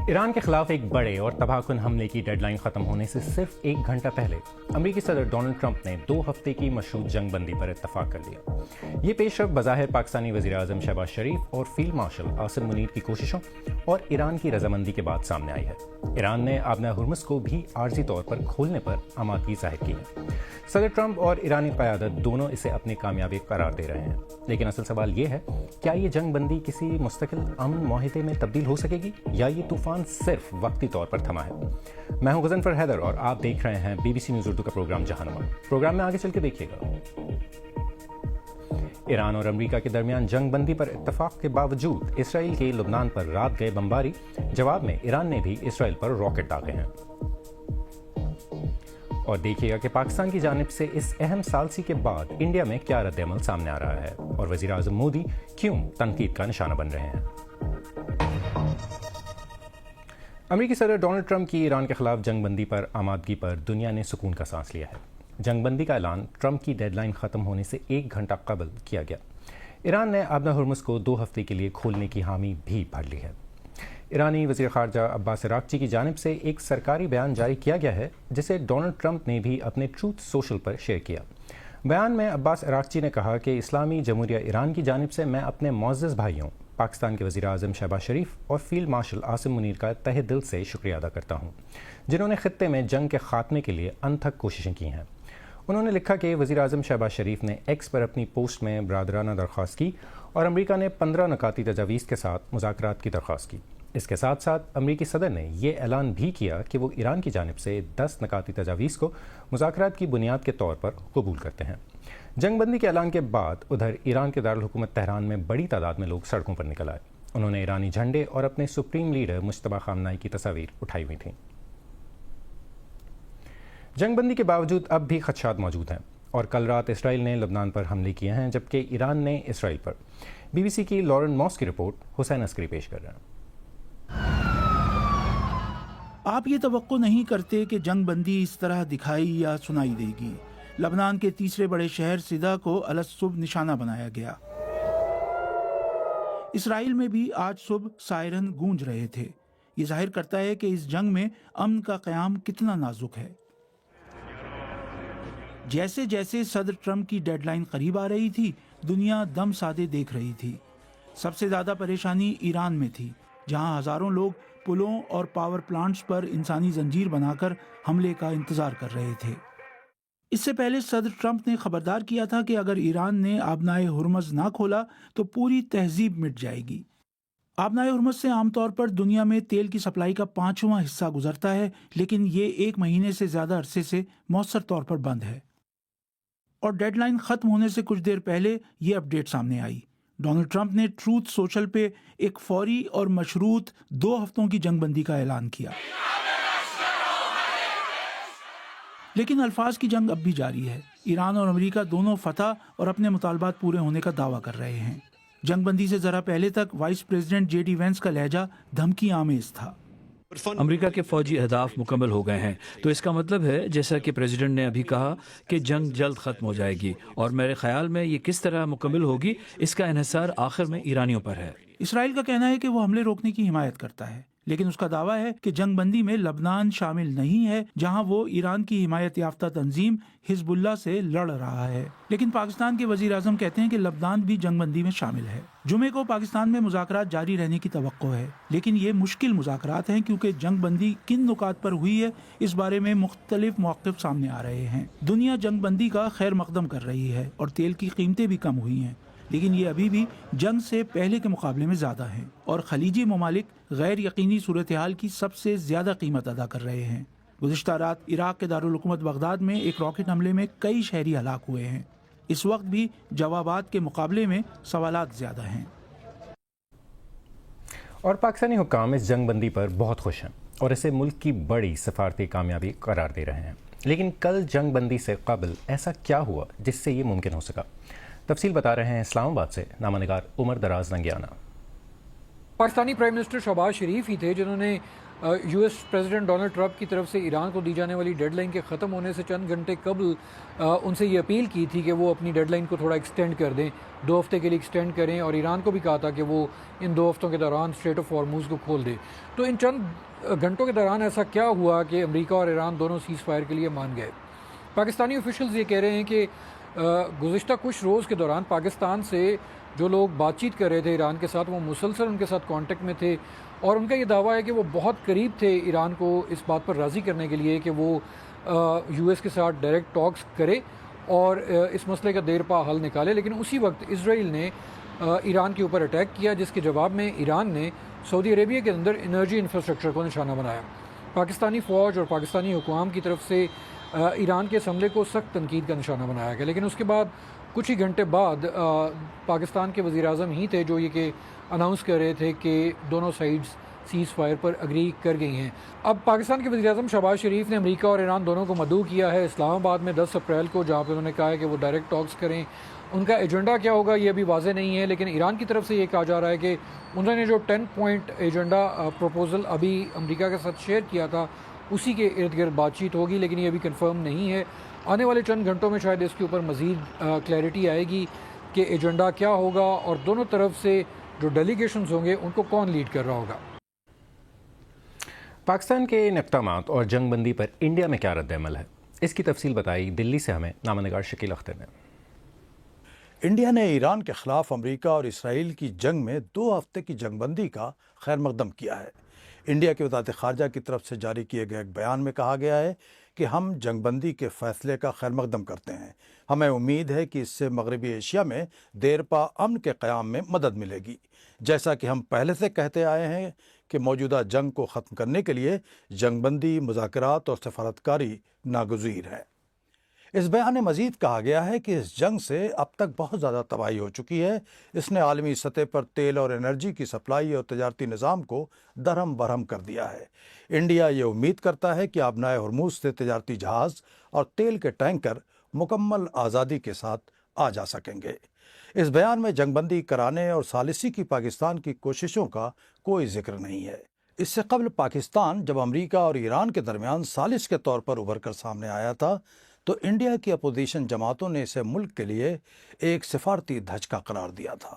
ایران کے خلاف ایک بڑے اور تباہ کن حملے کی ڈیڈ لائن ختم ہونے سے صرف ایک گھنٹہ پہلے امریکی صدر ڈونلڈ ٹرمپ نے 2 ہفتے کی مشروط جنگ بندی پر اتفاق کر لیا۔ یہ پیش رفت بظاہر پاکستانی وزیر اعظم شہباز شریف اور فیلڈ مارشل عاصم منیر کی کوششوں اور ایران کی رضامندی کے بعد سامنے آئی ہے۔ ایران نے آبنہ ہرمز کو بھی عارضی طور پر کھولنے پر آمادگی ظاہر کی ہے۔ صدر ٹرمپ اور ایرانی قیادت دونوں اسے اپنی کامیابی قرار دے رہے ہیں، لیکن اصل سوال یہ ہے، کیا یہ جنگ بندی کسی مستقل امن معاہدے میں تبدیل ہو سکے گی یا یہ طوفان صرف وقتی طور پر تھما ہے؟ میں ہوں غضنفر حیدر اور آپ دیکھ رہے ہیں BBC نیوز اردو کا پروگرام جہانما۔ پروگرام میں آگے چل کے دیکھیے گا۔ ایران اور امریکہ کے درمیان جنگ بندی پر اتفاق کے باوجود اسرائیل کی لبنان پر رات گئے بمباری، جواب میں ایران نے بھی اسرائیل پر راکٹ داغے ہیں۔ اور دیکھیے گا کہ پاکستان کی جانب سے اس اہم ثالثی کے بعد انڈیا میں کیا رد عمل سامنے آ رہا ہے اور وزیر اعظم مودی کیوں تنقید کا نشانہ بن رہے ہیں۔ امریکی صدر ڈونلڈ ٹرمپ کی ایران کے خلاف جنگ بندی پر آمادگی پر دنیا نے سکون کا سانس لیا ہے۔ جنگ بندی کا اعلان ٹرمپ کی ڈیڈ لائن ختم ہونے سے 1 گھنٹہ قبل کیا گیا۔ ایران نے آبنہ ہرمز کو 2 ہفتے کے لیے کھولنے کی حامی بھی بھر لی ہے۔ ایرانی وزیر خارجہ عباس عراقچی کی جانب سے ایک سرکاری بیان جاری کیا گیا ہے، جسے ڈونلڈ ٹرمپ نے بھی اپنے ٹروتھ سوشل پر شیئر کیا۔ بیان میں عباس عراقچی نے کہا کہ اسلامی جمہوریہ ایران کی جانب سے میں اپنے معزز بھائیوں پاکستان کے وزیر اعظم شہباز شریف اور فیلڈ مارشل عاصم منیر کا تہہ دل سے شکریہ ادا کرتا ہوں، جنہوں نے خطے میں جنگ کے خاتمے کے لیے انتھک کوششیں کی ہیں۔ انہوں نے لکھا کہ وزیر اعظم شہباز شریف نے ایکس پر اپنی پوسٹ میں برادرانہ درخواست کی اور امریکہ نے 15 نکاتی تجاویز کے ساتھ مذاکرات کی درخواست کی۔ اس کے ساتھ ساتھ امریکی صدر نے یہ اعلان بھی کیا کہ وہ ایران کی جانب سے 10 نکاتی تجاویز کو مذاکرات کی بنیاد کے طور پر قبول کرتے ہیں۔ جنگ بندی کے اعلان کے بعد ادھر ایران کے دارالحکومت تہران میں بڑی تعداد میں لوگ سڑکوں پر نکل آئے۔ انہوں نے ایرانی جھنڈے اور اپنے سپریم لیڈر مجتبیٰ خامنہئی کی تصاویر اٹھائی ہوئی تھیں۔ جنگ بندی کے باوجود اب بھی خدشات موجود ہیں اور کل رات اسرائیل نے لبنان پر حملے کیے ہیں، جبکہ ایران نے اسرائیل پر۔ BBC کی لارن موس کی رپورٹ حسین عسکری پیش کر رہے ہیں۔ آپ یہ توقع نہیں کرتے کہ جنگ بندی اس طرح دکھائی یا سنائی دے گی۔ لبنان کے تیسرے بڑے شہر صدا کو الصبح نشانہ بنایا گیا۔ اسرائیل میں بھی آج صبح سائرن گونج رہے تھے۔ یہ ظاہر کرتا ہے کہ اس جنگ میں امن کا قیام کتنا نازک ہے۔ جیسے جیسے صدر ٹرمپ کی ڈیڈ لائن قریب آ رہی تھی، دنیا دم سادے دیکھ رہی تھی۔ سب سے زیادہ پریشانی ایران میں تھی، جہاں ہزاروں لوگ پلوں اور پاور پلانٹس پر انسانی زنجیر بنا کر حملے کا انتظار کر رہے تھے۔ اس سے پہلے صدر ٹرمپ نے خبردار کیا تھا کہ اگر ایران نے آبنہ ہرمز نہ کھولا تو پوری تہذیب مٹ جائے گی۔ آبنہ ہرمز سے عام طور پر دنیا میں تیل کی سپلائی کا 5واں حصہ گزرتا ہے، لیکن یہ 1 مہینے سے زیادہ عرصے سے مؤثر طور پر بند ہے۔ اور ڈیڈ لائن ختم ہونے سے کچھ دیر پہلے یہ اپ ڈیٹ سامنے آئی۔ ڈونلڈ ٹرمپ نے ٹروتھ سوشل پہ ایک فوری اور مشروط 2 ہفتوں کی جنگ بندی کا اعلان کیا، لیکن الفاظ کی جنگ اب بھی جاری ہے۔ ایران اور امریکہ دونوں فتح اور اپنے مطالبات پورے ہونے کا دعویٰ کر رہے ہیں۔ جنگ بندی سے ذرا پہلے تک وائس پریزیڈنٹ JD وینس کا لہجہ دھمکی آمیز تھا۔ امریکہ کے فوجی اہداف مکمل ہو گئے ہیں، تو اس کا مطلب ہے، جیسا کہ پریزیڈنٹ نے ابھی کہا، کہ جنگ جلد ختم ہو جائے گی، اور میرے خیال میں یہ کس طرح مکمل ہوگی اس کا انحصار آخر میں ایرانیوں پر ہے۔ اسرائیل کا کہنا ہے کہ وہ حملے روکنے کی حمایت کرتا ہے، لیکن اس کا دعویٰ ہے کہ جنگ بندی میں لبنان شامل نہیں ہے، جہاں وہ ایران کی حمایت یافتہ تنظیم حزب اللہ سے لڑ رہا ہے۔ لیکن پاکستان کے وزیر اعظم کہتے ہیں کہ لبنان بھی جنگ بندی میں شامل ہے۔ جمعے کو پاکستان میں مذاکرات جاری رہنے کی توقع ہے، لیکن یہ مشکل مذاکرات ہیں کیونکہ جنگ بندی کن نکات پر ہوئی ہے اس بارے میں مختلف مواقف سامنے آ رہے ہیں۔ دنیا جنگ بندی کا خیر مقدم کر رہی ہے اور تیل کی قیمتیں بھی کم ہوئی ہیں، لیکن یہ ابھی بھی جنگ سے پہلے کے مقابلے میں زیادہ ہیں، اور خلیجی ممالک غیر یقینی صورتحال کی سب سے زیادہ قیمت ادا کر رہے ہیں۔ گزشتہ رات عراق کے دارالحکومت بغداد میں ایک راکٹ حملے میں کئی شہری ہلاک ہوئے ہیں۔ اس وقت بھی جوابات کے مقابلے میں سوالات زیادہ ہیں۔ اور پاکستانی حکام اس جنگ بندی پر بہت خوش ہیں اور اسے ملک کی بڑی سفارتی کامیابی قرار دے رہے ہیں۔ لیکن کل جنگ بندی سے قبل ایسا کیا ہوا جس سے یہ ممکن ہو سکا؟ تفصیل بتا رہے ہیں اسلام آباد سے نامہ نگار عمر دراز ننگیانہ۔ پاکستانی پرائم منسٹر شہباز شریف ہی تھے جنہوں نے US پریزیڈنٹ ڈونلڈ ٹرمپ کی طرف سے ایران کو دی جانے والی ڈیڈ لائن کے ختم ہونے سے چند گھنٹے قبل ان سے یہ اپیل کی تھی کہ وہ اپنی ڈیڈ لائن کو تھوڑا ایکسٹینڈ کر دیں، 2 ہفتے کے لیے ایکسٹینڈ کریں، اور ایران کو بھی کہا تھا کہ وہ ان 2 ہفتوں کے دوران اسٹریٹ آف ہارموز کو کھول دے۔ تو ان چند گھنٹوں کے دوران ایسا کیا ہوا کہ امریکہ اور ایران دونوں سیز فائر کے لیے مان گئے؟ پاکستانی آفیشلز یہ کہہ رہے ہیں کہ گزشتہ کچھ روز کے دوران پاکستان سے جو لوگ بات چیت کر رہے تھے ایران کے ساتھ، وہ مسلسل ان کے ساتھ کانٹیکٹ میں تھے، اور ان کا یہ دعویٰ ہے کہ وہ بہت قریب تھے ایران کو اس بات پر راضی کرنے کے لیے کہ وہ US کے ساتھ ڈائریکٹ ٹاکس کرے اور اس مسئلے کا دیر پا حل نکالے، لیکن اسی وقت اسرائیل نے ایران کے اوپر اٹیک کیا، جس کے جواب میں ایران نے سعودی عربیہ کے اندر انرجی انفراسٹرکچر کو نشانہ بنایا۔ پاکستانی فوج اور پاکستانی حکام کی طرف سے ایران کے اس حملے کو سخت تنقید کا نشانہ بنایا گیا، لیکن اس کے بعد کچھ ہی گھنٹے بعد پاکستان کے وزیر اعظم ہی تھے جو یہ کہ اناؤنس کر رہے تھے کہ دونوں سائیڈز سیز فائر پر اگری کر گئی ہیں۔ اب پاکستان کے وزیر اعظم شہباز شریف نے امریکہ اور ایران دونوں کو مدعو کیا ہے اسلام آباد میں 10 اپریل کو، جہاں پہ انہوں نے کہا ہے کہ وہ ڈائریکٹ ٹاکس کریں۔ ان کا ایجنڈا کیا ہوگا یہ ابھی واضح نہیں ہے، لیکن ایران کی طرف سے یہ کہا جا رہا ہے کہ انہوں نے جو 10 پوائنٹ ایجنڈا پروپوزل ابھی امریکہ کے ساتھ شیئر کیا تھا اسی کے ارد گرد بات چیت ہوگی، لیکن یہ ابھی کنفرم نہیں ہے۔ آنے والے چند گھنٹوں میں شاید اس کے اوپر مزید کلیئرٹی آئے گی کہ ایجنڈا کیا ہوگا اور دونوں طرف سے جو ڈیلیگیشنز ہوں گے ان کو کون لیڈ کر رہا ہوگا۔ پاکستان کے ان اقدامات اور جنگ بندی پر انڈیا میں کیا رد عمل ہے، اس کی تفصیل بتائی دلی سے ہمیں نامہ نگار شکیل اختر نے۔ انڈیا نے ایران کے خلاف امریکہ اور اسرائیل کی جنگ میں 2 ہفتے کی جنگ بندی کا خیر مقدم کیا ہے۔ انڈیا کی وزارت خارجہ کی طرف سے جاری کیے گئے ایک بیان میں کہا گیا ہے کہ ہم جنگ بندی کے فیصلے کا خیر مقدم کرتے ہیں۔ ہمیں امید ہے کہ اس سے مغربی ایشیا میں دیرپا امن کے قیام میں مدد ملے گی۔ جیسا کہ ہم پہلے سے کہتے آئے ہیں کہ موجودہ جنگ کو ختم کرنے کے لیے جنگ بندی، مذاکرات اور سفارتکاری ناگزیر ہے۔ اس بیان میں مزید کہا گیا ہے کہ اس جنگ سے اب تک بہت زیادہ تباہی ہو چکی ہے۔ اس نے عالمی سطح پر تیل اور انرجی کی سپلائی اور تجارتی نظام کو درہم برہم کر دیا ہے۔ انڈیا یہ امید کرتا ہے کہ آبنائے ہرموز سے تجارتی جہاز اور تیل کے ٹینکر مکمل آزادی کے ساتھ آ جا سکیں گے۔ اس بیان میں جنگ بندی کرانے اور ثالثی کی پاکستان کی کوششوں کا کوئی ذکر نہیں ہے۔ اس سے قبل پاکستان جب امریکہ اور ایران کے درمیان ثالث کے طور پر ابھر کر سامنے آیا تھا تو انڈیا کی اپوزیشن جماعتوں نے اسے ملک کے لیے ایک سفارتی دھچکا قرار دیا تھا۔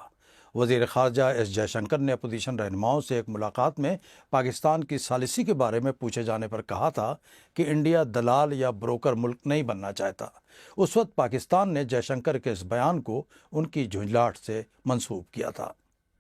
وزیر خارجہ ایس جے شنکر نے اپوزیشن رہنماؤں سے ایک ملاقات میں پاکستان کی ثالثی کے بارے میں پوچھے جانے پر کہا تھا کہ انڈیا دلال یا بروکر ملک نہیں بننا چاہتا۔ اس وقت پاکستان نے جے شنکر کے اس بیان کو ان کی جھنجھلاہٹ سے منسوب کیا تھا۔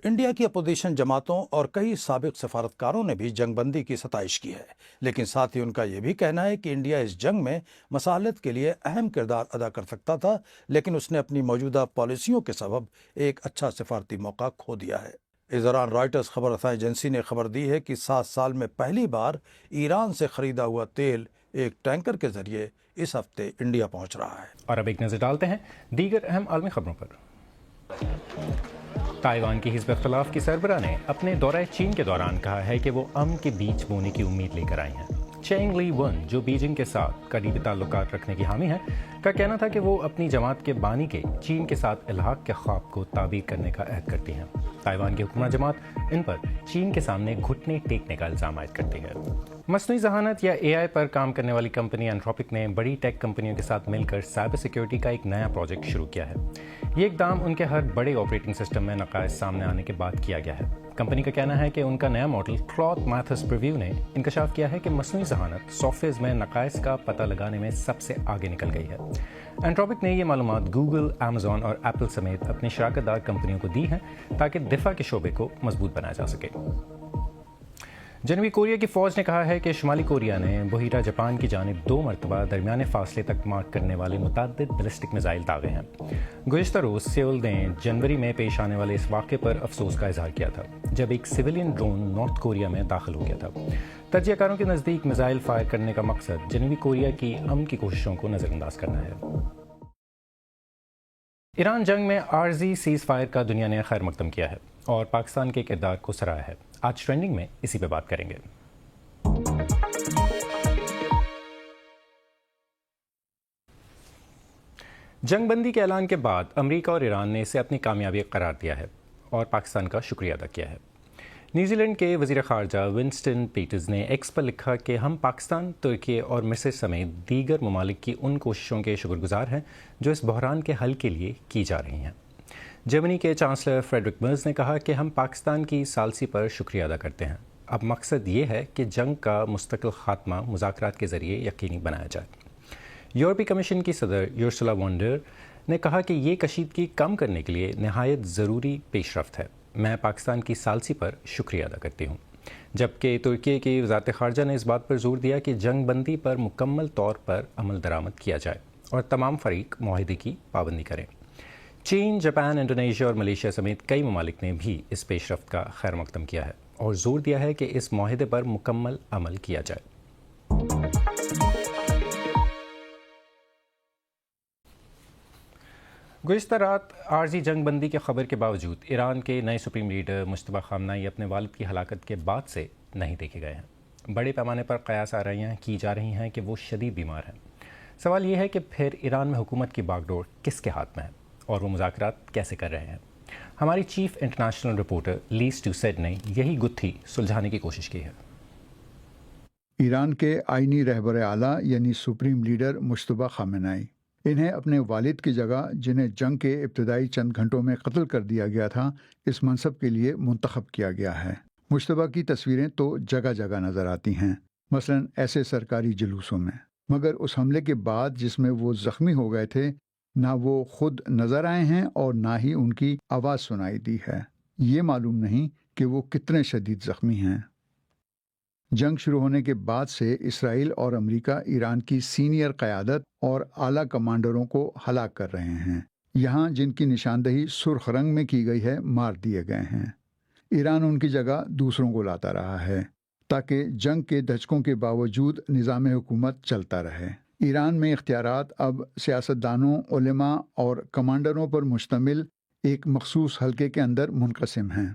انڈیا کی اپوزیشن جماعتوں اور کئی سابق سفارتکاروں نے بھی جنگ بندی کی ستائش کی ہے، لیکن ساتھ ہی ان کا یہ بھی کہنا ہے کہ انڈیا اس جنگ میں مصالحت کے لیے اہم کردار ادا کر سکتا تھا، لیکن اس نے اپنی موجودہ پالیسیوں کے سبب ایک اچھا سفارتی موقع کھو دیا ہے۔ اس دوران رائٹرز خبر رساں ایجنسی نے خبر دی ہے کہ 7 سال میں پہلی بار ایران سے خریدا ہوا تیل ایک ٹینکر کے ذریعے اس ہفتے انڈیا پہنچ رہا ہے۔ اور اب ایک نظر ڈالتے ہیں دیگر اہم عالمی خبروں پر۔ تائیوان کی حزب اختلاف کی سربراہ نے اپنے دورہ چین کے دوران کہا ہے کہ وہ امن کے بیچ بونے کی امید لے کر آئی ہیں۔ چینگ لی ون، جو بیجنگ کے ساتھ قریبی تعلقات رکھنے کی حامی ہے، کا کہنا تھا کہ وہ اپنی جماعت کے بانی کے چین کے ساتھ الحاق کے خواب کو تعبیر کرنے کا عہد کرتی ہیں۔ تائیوان کی حکمراں جماعت ان پر چین کے سامنے گھٹنے ٹیکنے کا الزام عائد کرتی ہے۔ مصنوعی ذہانت یا اے آئی پر کام کرنے والی کمپنی اینتھروپک نے بڑی ٹیک کمپنیوں کے ساتھ مل کر سائبر سیکیورٹی کا ایک نیا پروجیکٹ شروع کیا ہے۔ یہ اقدام ان کے ہر بڑے آپریٹنگ سسٹم میں نقائص سامنے آنے کے بعد کیا گیا ہے۔ کمپنی کا کہنا ہے کہ ان کا نیا ماڈل کلاؤڈ میتھس پریویو نے انکشاف کیا ہے کہ مصنوعی ذہانت سافٹ ویئرز میں نقائص کا پتہ لگانے میں سب سے آگے نکل گئی ہے۔ اینتھروپک نے یہ معلومات گوگل، ایمیزون اور ایپل سمیت اپنی شراکت دار کمپنیوں کو دی ہیں تاکہ دفاع کے شعبے کو مضبوط بنایا جا سکے۔ جنوبی کوریا کی فوج نے کہا ہے کہ شمالی کوریا نے بحیرہ جاپان کی جانب 2 مرتبہ درمیانے فاصلے تک مارک کرنے والے متعدد بیلسٹک میزائل داغے ہیں۔ گزشتہ روز سیول نے جنوری میں پیش آنے والے اس واقعے پر افسوس کا اظہار کیا تھا جب ایک سویلین ڈرون نارتھ کوریا میں داخل ہو گیا تھا۔ تجزیہ کاروں کے نزدیک میزائل فائر کرنے کا مقصد جنوبی کوریا کی امن کی کوششوں کو نظر انداز کرنا ہے۔ ایران جنگ میں عارضی سیز فائر کا دنیا نے خیر مقدم کیا ہے اور پاکستان کے کردار کو سراہا ہے۔ آج ٹرینڈنگ میں اسی پہ بات کریں گے۔ جنگ بندی کے اعلان کے بعد امریکہ اور ایران نے اسے اپنی کامیابی قرار دیا ہے اور پاکستان کا شکریہ ادا کیا ہے۔ نیوزی لینڈ کے وزیر خارجہ ونسٹن پیٹرز نے ایکس پر لکھا کہ ہم پاکستان، ترکی اور مصر سمیت دیگر ممالک کی ان کوششوں کے شکر گزار ہیں جو اس بحران کے حل کے لیے کی جا رہی ہیں۔ جرمنی کے چانسلر فریڈرک مرز نے کہا کہ ہم پاکستان کی ثالثی پر شکریہ ادا کرتے ہیں۔ اب مقصد یہ ہے کہ جنگ کا مستقل خاتمہ مذاکرات کے ذریعے یقینی بنایا جائے۔ یورپی کمیشن کی صدر یورسولا وان ڈر نے کہا کہ یہ کشیدگی کم کرنے کے لیے نہایت ضروری پیش رفت ہے۔ میں پاکستان کی ثالثی پر شکریہ ادا کرتی ہوں۔ جبکہ ترکی کی وزارت خارجہ نے اس بات پر زور دیا کہ جنگ بندی پر مکمل طور پر عمل درآمد کیا جائے اور تمام فریق معاہدے کی پابندی کریں۔ چین، جاپان، انڈونیشیا اور ملیشیا سمیت کئی ممالک نے بھی اس پیش رفت کا خیر مقدم کیا ہے اور زور دیا ہے کہ اس معاہدے پر مکمل عمل کیا جائے۔ گزشتہ رات عارضی جنگ بندی کی خبر کے باوجود ایران کے نئے سپریم لیڈر مجتبیٰ خامنہئی اپنے والد کی ہلاکت کے بعد سے نہیں دیکھے گئے ہیں۔ بڑے پیمانے پر قیاس آرائیاں کی جا رہی ہیں کہ وہ شدید بیمار ہیں۔ سوال یہ ہے کہ پھر ایران میں حکومت کی باغ ڈور کس کے ہاتھ میں ہے اور وہ مذاکرات کیسے کر رہے ہیں؟ ہماری چیف انٹرنیشنل رپورٹر لیز ٹوسیڈ نے یہی گتھی سلجھانے کی کوشش کی ہے۔ ایران کے آئینی رہبر اعلیٰ یعنی سپریم لیڈر مجتبیٰ خامنہئی، انہیں اپنے والد کی جگہ، جنہیں جنگ کے ابتدائی چند گھنٹوں میں قتل کر دیا گیا تھا، اس منصب کے لیے منتخب کیا گیا ہے۔ مجتبیٰ کی تصویریں تو جگہ جگہ نظر آتی ہیں، مثلاً ایسے سرکاری جلوسوں میں، مگر اس حملے کے بعد جس میں وہ زخمی ہو گئے تھے، نہ وہ خود نظر آئے ہیں اور نہ ہی ان کی آواز سنائی دی ہے۔ یہ معلوم نہیں کہ وہ کتنے شدید زخمی ہیں۔ جنگ شروع ہونے کے بعد سے اسرائیل اور امریکہ ایران کی سینئر قیادت اور اعلیٰ کمانڈروں کو ہلاک کر رہے ہیں۔ یہاں جن کی نشاندہی سرخ رنگ میں کی گئی ہے مار دیے گئے ہیں۔ ایران ان کی جگہ دوسروں کو لاتا رہا ہے تاکہ جنگ کے دھچکوں کے باوجود نظام حکومت چلتا رہے۔ ایران میں اختیارات اب سیاستدانوں، علماء اور کمانڈروں پر مشتمل ایک مخصوص حلقے کے اندر منقسم ہیں۔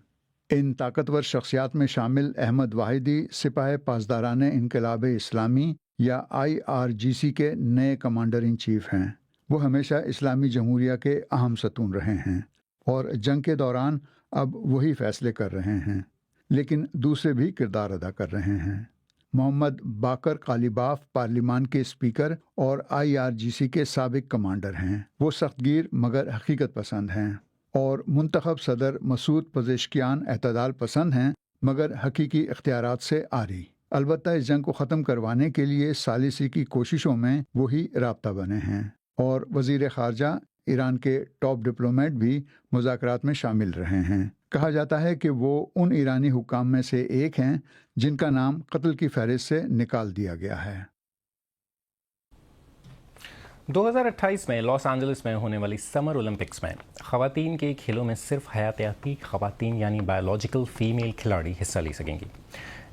ان طاقتور شخصیات میں شامل احمد واحدی سپاہ پاسداران انقلاب اسلامی یا IRGC کے نئے کمانڈر ان چیف ہیں۔ وہ ہمیشہ اسلامی جمہوریہ کے اہم ستون رہے ہیں اور جنگ کے دوران اب وہی فیصلے کر رہے ہیں، لیکن دوسرے بھی کردار ادا کر رہے ہیں۔ محمد باقر قالیباف پارلیمان کے اسپیکر اور IRGC کے سابق کمانڈر ہیں۔ وہ سخت گیر مگر حقیقت پسند ہیں، اور منتخب صدر مسعود پزشکیان اعتدال پسند ہیں مگر حقیقی اختیارات سے عاری۔ البتہ اس جنگ کو ختم کروانے کے لیے ثالثی کی کوششوں میں وہی رابطہ بنے ہیں، اور وزیر خارجہ ایران کے ٹاپ ڈپلومیٹ بھی مذاکرات میں شامل رہے ہیں۔ کہا جاتا ہے کہ وہ ان ایرانی حکام میں سے ایک ہیں جن کا نام قتل کی فہرست سے نکال دیا گیا ہے۔ 2028 میں لاس اینجلس میں ہونے والی سمر اولمپکس میں خواتین کے کھیلوں میں صرف حیاتیاتی خواتین یعنی بایولوجیکل فیمیل کھلاڑی حصہ لے سکیں گی۔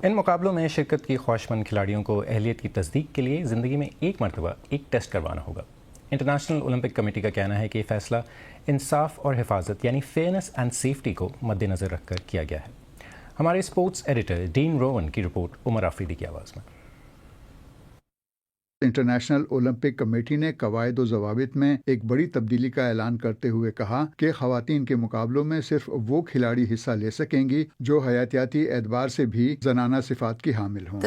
ان مقابلوں میں شرکت کی خواہشمند کھلاڑیوں کو اہلیت کی تصدیق کے لیے زندگی میں ایک مرتبہ ایک ٹیسٹ کروانا ہوگا۔ انٹرنیشنل اولمپک کمیٹی کا کہنا ہے کہ یہ فیصلہ انصاف اور حفاظت یعنی فیئرنس اینڈ سیفٹی کو مد نظر رکھ کر کیا گیا ہے۔ ہمارے اسپورٹس ایڈیٹر ڈین روون کی رپورٹ عمر آفریدی کی آواز میں۔ انٹرنیشنل اولمپک کمیٹی نے قواعد و ضوابط میں ایک بڑی تبدیلی کا اعلان کرتے ہوئے کہا کہ خواتین کے مقابلوں میں صرف وہ کھلاڑی حصہ لے سکیں گی جو حیاتیاتی اعتبار سے بھی زنانہ صفات کی حامل ہوں۔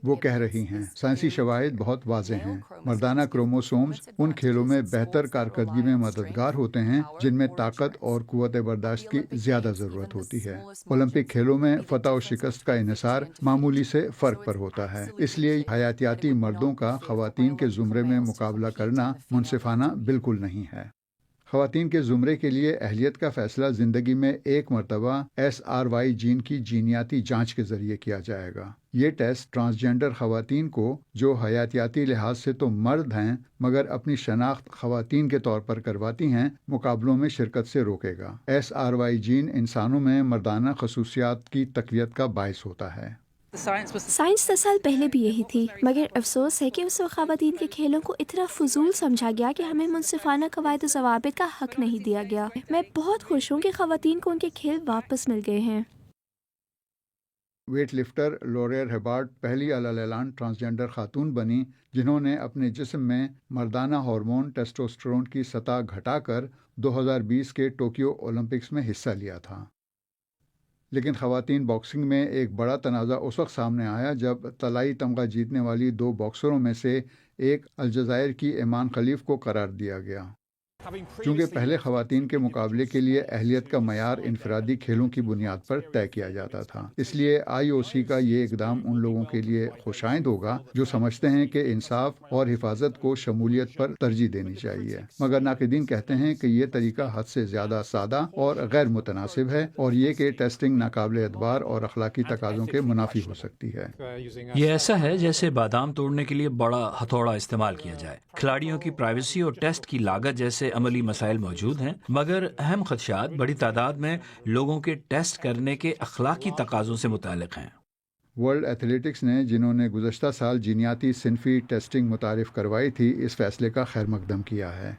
وہ کہہ رہی ہیں، سائنسی شواہد بہت واضح ہیں، مردانہ کروموسومز ان کھیلوں میں بہتر کارکردگی میں مددگار ہوتے ہیں جن میں طاقت اور قوت برداشت کی زیادہ ضرورت ہوتی ہے۔ اولمپک کھیلوں میں فتح و شکست کا انحصار معمولی سے فرق پر ہوتا ہے، اس لیے حیاتیاتی مردوں کا خواتین کے زمرے میں مقابلہ کرنا منصفانہ بالکل نہیں ہے۔ خواتین کے زمرے کے لیے اہلیت کا فیصلہ زندگی میں ایک مرتبہ SRY جین کی جینیاتی جانچ کے ذریعے کیا جائے گا۔ یہ ٹیسٹ ٹرانسجینڈر خواتین کو جو حیاتیاتی لحاظ سے تو مرد ہیں مگر اپنی شناخت خواتین کے طور پر کرواتی ہیں، مقابلوں میں شرکت سے روکے گا۔ SRY جین انسانوں میں مردانہ خصوصیات کی تقویت کا باعث ہوتا ہے۔ سائنس 10 سال پہلے بھی یہی تھی، مگر افسوس ہے کہ اس وقت خواتین کے کھیلوں کو اتنا فضول سمجھا گیا کہ ہمیں منصفانہ قواعد و ضوابط کا حق نہیں دیا گیا۔ میں بہت خوش ہوں کہ خواتین کو ان کے کھیل واپس مل گئے ہیں۔ ویٹ لفٹر لوریر ہبارٹ پہلی العلان ٹرانسجینڈر خاتون بنی جنہوں نے اپنے جسم میں مردانہ ہارمون ٹیسٹوسٹرون کی سطح گھٹا کر 2020 کے ٹوکیو اولمپکس میں حصہ لیا تھا۔ لیکن خواتین باکسنگ میں ایک بڑا تنازع اس وقت سامنے آیا جب طلائی تمغہ جیتنے والی 2 باکسروں میں سے ایک الجزائر کی ایمان خلیف کو قرار دیا گیا۔ چونکہ پہلے خواتین کے مقابلے کے لیے اہلیت کا معیار انفرادی کھیلوں کی بنیاد پر طے کیا جاتا تھا، اس لیے IOC کا یہ اقدام ان لوگوں کے لیے خوشائند ہوگا جو سمجھتے ہیں کہ انصاف اور حفاظت کو شمولیت پر ترجیح دینی چاہیے، مگر ناقدین کہتے ہیں کہ یہ طریقہ حد سے زیادہ سادہ اور غیر متناسب ہے، اور یہ کہ ٹیسٹنگ ناقابل اعتبار اور اخلاقی تقاضوں کے منافی ہو سکتی ہے۔ یہ ایسا ہے جیسے بادام توڑنے کے لیے بڑا ہتھوڑا استعمال کیا جائے۔ کھلاڑیوں کی پرائیویسی اور ٹیسٹ کی لاگت جیسے عملی مسائل موجود ہیں، مگر اہم خدشات بڑی تعداد میں لوگوں کے ٹیسٹ کرنے کے اخلاقی تقاضوں سے متعلق ہیں۔ ورلڈ ایتھلیٹکس نے، جنہوں نے گزشتہ سال جینیاتی صنفی ٹیسٹنگ متعارف کروائی تھی، اس فیصلے کا خیر مقدم کیا ہے۔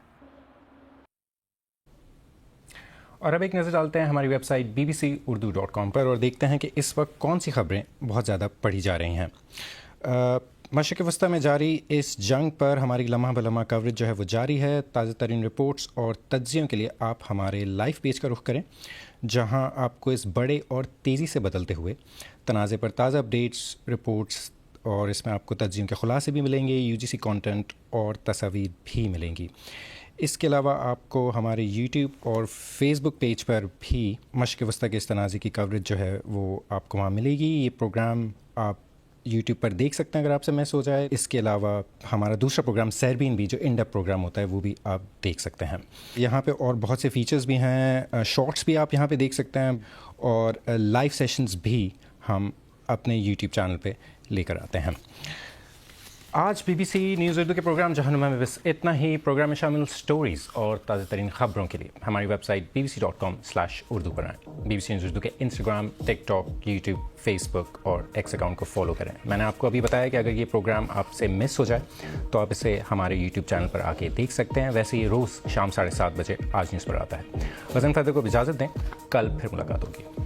اور اب ایک نظر ڈالتے ہیں ہماری ویب سائٹ bbcurdu.com پر اور دیکھتے ہیں کہ اس وقت کون سی خبریں بہت زیادہ پڑھی جا رہی ہیں۔ مشرق وسطیٰ میں جاری اس جنگ پر ہماری لمحہ بلمحہ کوریج جو ہے وہ جاری ہے۔ تازہ ترین رپورٹس اور تجزیوں کے لیے آپ ہمارے لائیو پیج کا رخ کریں، جہاں آپ کو اس بڑے اور تیزی سے بدلتے ہوئے تنازع پر تازہ اپڈیٹس، رپورٹس، اور اس میں آپ کو تجزیوں کے خلاصے بھی ملیں گے، UGC کانٹینٹ اور تصاویر بھی ملیں گی۔ اس کے علاوہ آپ کو ہمارے یوٹیوب اور فیس بک پیج پر بھی مشرق وسطیٰ کے اس تنازع کی کوریج جو ہے وہ آپ کو وہاں ملے گی۔ یہ پروگرام آپ یوٹیوب پر دیکھ سکتے ہیں اگر آپ سے مس ہو جائے۔ اس کے علاوہ ہمارا دوسرا پروگرام سیربین بھی، جو ان ڈیپ پروگرام ہوتا ہے، وہ بھی آپ دیکھ سکتے ہیں۔ یہاں پہ اور بہت سے فیچرز بھی ہیں، شارٹس بھی آپ یہاں پہ دیکھ سکتے ہیں، اور لائیو سیشنز بھی ہم اپنے یوٹیوب چینل پہ لے کر آتے ہیں۔ آج BBC نیوز اردو کے پروگرام جہنما میں بس اتنا ہی۔ پروگرام میں شامل سٹوریز اور تازہ ترین خبروں کے لیے ہماری ویب سائٹ bbc.com/urdu پر آئیں۔ BBC نیوز اردو کے انسٹاگرام، ٹک ٹاک، یوٹیوب، فیس بک اور ایکس اکاؤنٹ کو فالو کریں۔ میں نے آپ کو ابھی بتایا کہ اگر یہ پروگرام آپ سے مس ہو جائے تو آپ اسے ہمارے یوٹیوب چینل پر آ کے دیکھ سکتے ہیں۔ ویسے یہ روز شام 7:30 بجے آج نیوز پر آتا ہے۔ وزن فیدر کو اجازت دیں، کل پھر ملاقات ہوگی۔